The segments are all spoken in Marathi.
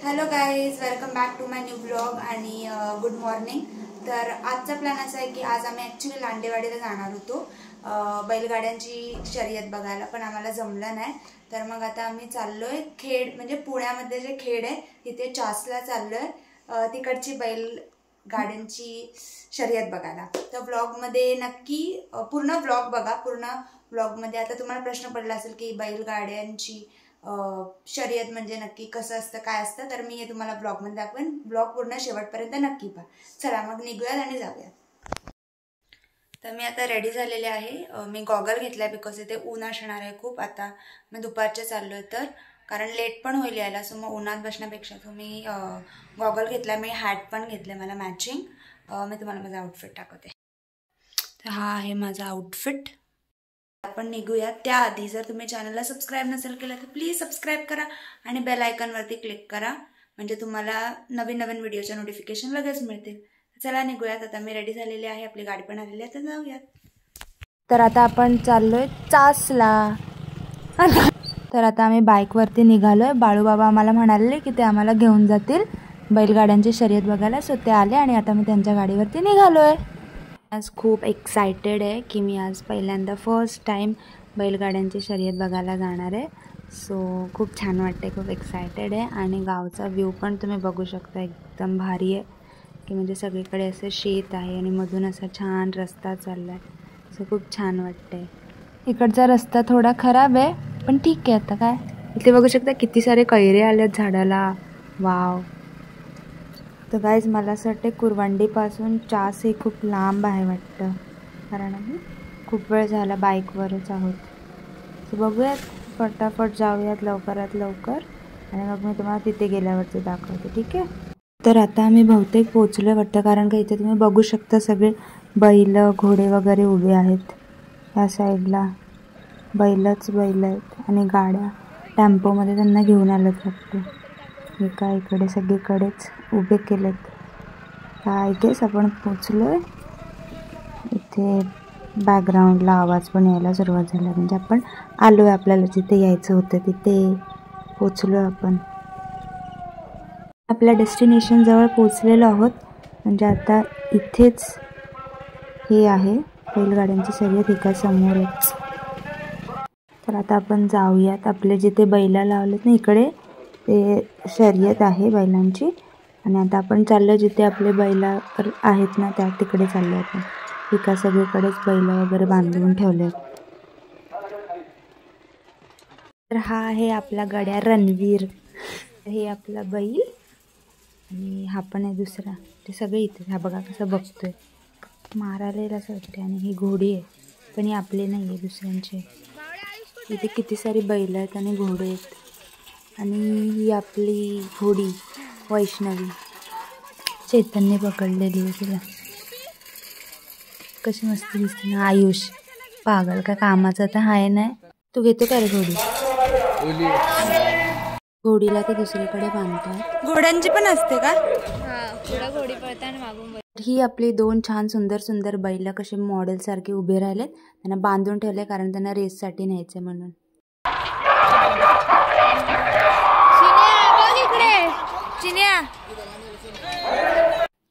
Hello guys, welcome back to my new blog आणि गुड मॉर्निंग. तर आजचा प्लॅन असा आहे की आज आम्ही ॲक्च्युली लांडेवाडीला जाणार होतो बैलगाड्यांची शर्यत बघायला, पण आम्हाला जमलं नाही. तर मग आता आम्ही चाललोय खेड, म्हणजे पुण्यामध्ये जे खेड आहे तिथे चासला चाललोय तिकडची बैलगाड्यांची शर्यत बघायला. तर ब्लॉगमध्ये नक्की पूर्ण ब्लॉग बघा. पूर्ण ब्लॉगमध्ये आता तुम्हाला प्रश्न पडला असेल की बैलगाड्यांची शर्यत म्हणजे नक्की कसं असतं, काय असतं, तर मी हे तुम्हाला ब्लॉगमध्ये दाखवेन. ब्लॉग पूर्ण शेवटपर्यंत नक्की पहा. चला मग निघूयात आणि जाऊयात. तर मी आता रेडी झालेले आहे. मी गॉगल घेतलाय बिकॉज इथे ऊन असणार आहे खूप. आता मी दुपारचे चाललोय तर कारण लेट पण होईल यायला, सो मग उन्हात बसण्यापेक्षा तुम्ही गॉगल घेतला. मी हॅट पण घेतले मला मॅचिंग. मी तुम्हाला माझा आउटफिट दाखवते. तर हा आहे माझा आउटफिट. आपण निघूया. त्याआधी जर तुम्ही चॅनलला सबस्क्राईब नसेल केलं तर प्लीज सबस्क्राईब करा आणि बेल आयकॉनवरती क्लिक करा, म्हणजे तुम्हाला नवीन नवीन व्हिडिओच्या नोटिफिकेशन लगेच मिळतील. चला निघूयात. आता मी रेडी झालेली आहे, आपली गाडी पण आलेली आहे, तर जाऊयात. तर आता आपण चाललोय चासला. तर आता आम्ही बाईकवरती निघालोय. बाळूबाबा आम्हाला म्हणाले की ते आम्हाला घेऊन जातील बैलगाड्यांची शर्यत बघायला, सो ते आले आणि आता मी त्यांच्या गाडीवरती निघालोय. आज खूप एक्सायटेड आहे की मी आज पहिल्यांदा फर्स्ट टाईम बैलगाड्यांची शर्यत बघायला जाणार आहे. सो खूप छान वाटते, खूप एक्सायटेड आहे. आणि गावचा व्ह्यू पण तुम्ही बघू शकता, एकदम भारी आहे की म्हणजे सगळीकडे असं शेत आहे आणि मधून असा छान रस्ता चालला आहे. सो खूप छान वाटतंय. इकडचा रस्ता थोडा खराब आहे पण ठीक आहे. आता काय, इथे बघू शकता किती सारे कैरे आलेत झाडाला. वाव. तर गाईज मला असं वाटतं कुरवांडीपासून चास हे खूप लांब आहे वाटतं, कारण आम्ही खूप वेळ झाला बाईकवरच आहोत. तर बघूयात, फटाफट जाऊयात लवकरात लवकर आणि मग मी तुम्हाला तिथे गेल्यावरती दाखवते, ठीक आहे. तर आता आम्ही बहुतेक पोचलो वाटतं, कारण का इथे तुम्ही बघू शकता सगळे बैल घोडे वगैरे उभे आहेत. ह्या साईडला बैलच बैल आहेत आणि गाड्या टेम्पोमध्ये त्यांना घेऊन आलेत वाटतं. हे काय इकडे सगळीकडेच उभे केलेत. आय गेस आपण पोचलोय. इथे बॅकग्राऊंडला आवाज पण यायला सुरुवात झाला, म्हणजे आपण आलोय, आपल्याला जिथे यायचं होतं तिथे पोचलोय आपण. आपल्या डेस्टिनेशन जवळ पोचलेलो आहोत. म्हणजे आता इथेच हे आहे बैलगाड्यांची शर्यत एका समोरच. तर आता आपण जाऊयात. आपले जिथे बैला लावलेत ना इकडे ते शर्यत आहे बैलांची, आणि आता आपण चाललो जिथे आपले बैला आहेत ना त्या तिकडे चाललो आपण. एका सगळीकडेच बैल वगैरे बांधून ठेवले. तर हा आहे आपला गड्या रणवीर. हे आपला बैल आणि हा पण आहे दुसरा. ते सगळे इथे. हा बघा कसं बघतोय, मारायला असं वाटते. आणि ही घोडी आहे, पण ही आपली नाही आहे, दुसऱ्यांची. इथे किती सारी बैल आहेत आणि घोडे आहेत. आणि ही आपली घोडी वैष्णवी, चैतन्य पकडलेली आहे तिला. कशी मस्त दिसते ना. आयुष पागल का कामाचा तर हाय नाही. तू घेतो का रे घोडी? घोडीला तर दुसरीकडे बांधतात. घोड्यांची पण असते का? घोडी पळते आणि मागून. ही आपली दोन छान सुंदर सुंदर बैल कसे मॉडेल सारखे उभे राहिलेत. त्यांना बांधून ठेवले कारण त्यांना रेससाठी न्यायचे म्हणून.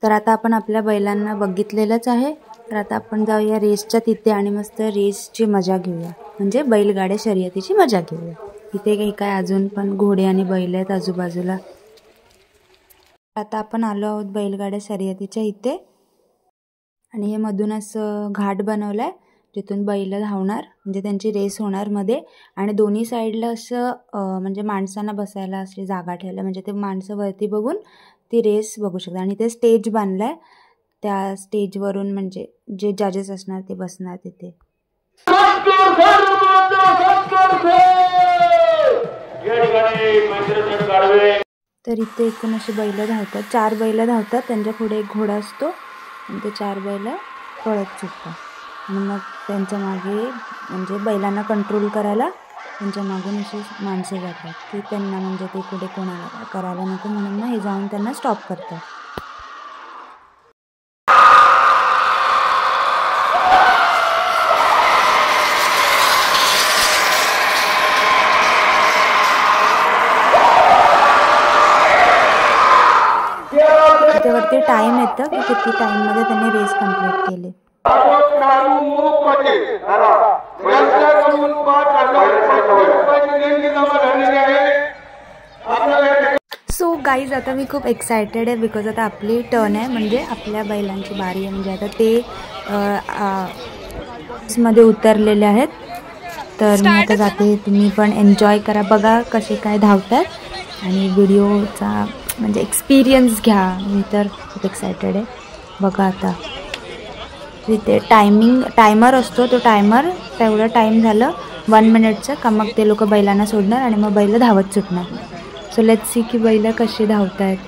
तर आता आपण आपल्या बैलांना बघितलेलंच आहे. तर आता आपण जाऊया रेसच्या तिथे आणि मस्त रेसची मजा घेऊया, म्हणजे बैलगाड्या शर्यतीची मजा घेऊया. इथे काही काय अजून पण घोडे आणि बैल आहेत आजूबाजूला. आता आपण आलो आहोत बैलगाड्या शर्यतीच्या इथे. आणि हे मधून असं घाट बनवलाय जिथून बैल धावणार, म्हणजे त्यांची रेस होणार मध्ये. आणि दोन्ही साईडला असं म्हणजे माणसांना बसायला अशी जागा ठेवल्या, म्हणजे ते माणसं वरती बघून ती रेस बघू शकतात. आणि ते स्टेज बांधलाय, त्या स्टेजवरून म्हणजे जे जजेस असणार ते बसणार तिथे. तर इथे एकूण असे बैल धावतात, 4 बैल धावतात. त्यांच्या पुढे एक घोडा असतो आणि ते 4 बैल पळत सुटतात. आणि मग त्यांच्या मागे म्हणजे बैलांना कंट्रोल करायला त्यांच्या मागून अशी माणसं जातात की त्यांना म्हणजे ते पुढे कोणाला करायला नको म्हणून ना हे जाऊन त्यांना स्टॉप करतात. वरती टाइम येतं की किती टाइममध्ये त्यांनी रेस कंप्लीट केली. सो गाईज आता मी खूप एक्सायटेड आहे बिकॉज आता आपली टर्न आहे, म्हणजे आपल्या बैलांची बारी आहे. म्हणजे आता ते मध्ये उतरलेले आहेत. तर मी आता जाते, तुम्ही पण एन्जॉय करा, बघा कसे काय धावतात आणि व्हिडिओचा म्हणजे एक्सपिरियन्स घ्या. मी तर खूप एक्सायटेड आहे. बघा आता तिथे टायमर असतो, तो टायमर तेवढं टाईम झालं 1 मिनिटचं का मग ते लोक बैलांना सोडणार आणि मग बैल धावत सुटणार. सो लेट्स सी की बैल कशी धावत आहेत.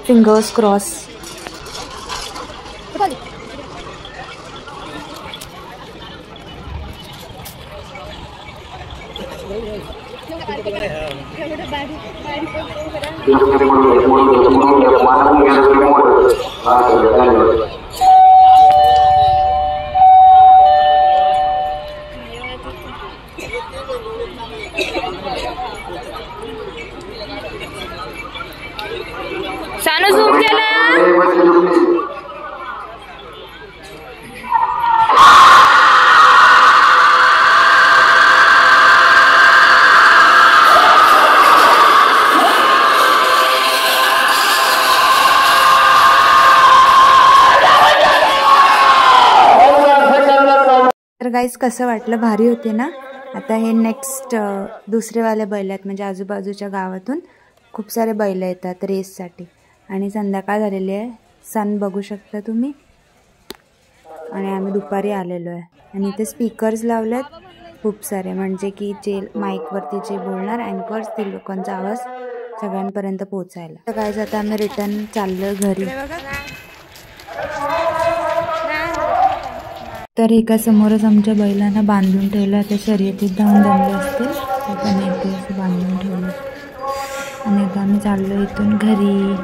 Fingers cross. सानू झूम केला. तर गाईज कसं वाटलं, भारी होते ना. आता हे नेक्स्ट दुसरेवाले बैल आहेत, म्हणजे आजूबाजूच्या गावातून खूप सारे बैल येतात रेससाठी. आणि संध्याकाळ झालेली आहे, सन बघू शकता तुम्ही. आणि आम्ही दुपारी आलेलो आहे. आणि इथे स्पीकर्स लावलेत खूप सारे, म्हणजे की जे माईकवरती जे बोलणार अँकर्स ते लोकांचा आवाज सगळ्यांपर्यंत पोहोचायला. तर गाईज आता आम्ही रिटर्न चाललो घरी. तर एका समोरच आमच्या बैलांना बांधून ठेवलं. आता शर्यतीत धावून दमले असतील, ते पण इथे असं बांधून ठेवलं. आणि आता आम्ही चाललो इथून घरी.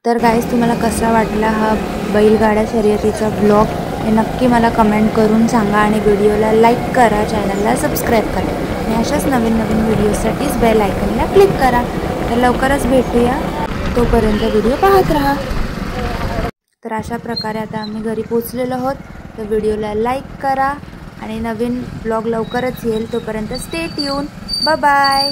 तर गाईज तुम्हाला कसा वाटला हा बैलगाड्या शर्यतीचा ब्लॉग हे नक्की मला कमेंट करून सांगा. आणि व्हिडिओला लाईक करा, चॅनलला सबस्क्राईब करा. आणि अशाच नवीन नवीन व्हिडिओसाठीच बेल आयकॉनला क्लिक करा. तर लवकरच भेटूया, तोपर्यंत व्हिडिओ पाहत राहा. तर अशा प्रकारे आता आम्ही घरी पोचलेलो आहोत. तर व्हिडिओला लाईक करा आणि नवीन ब्लॉग लवकरच येईल, तोपर्यंत स्टे ट्यून. Bye bye.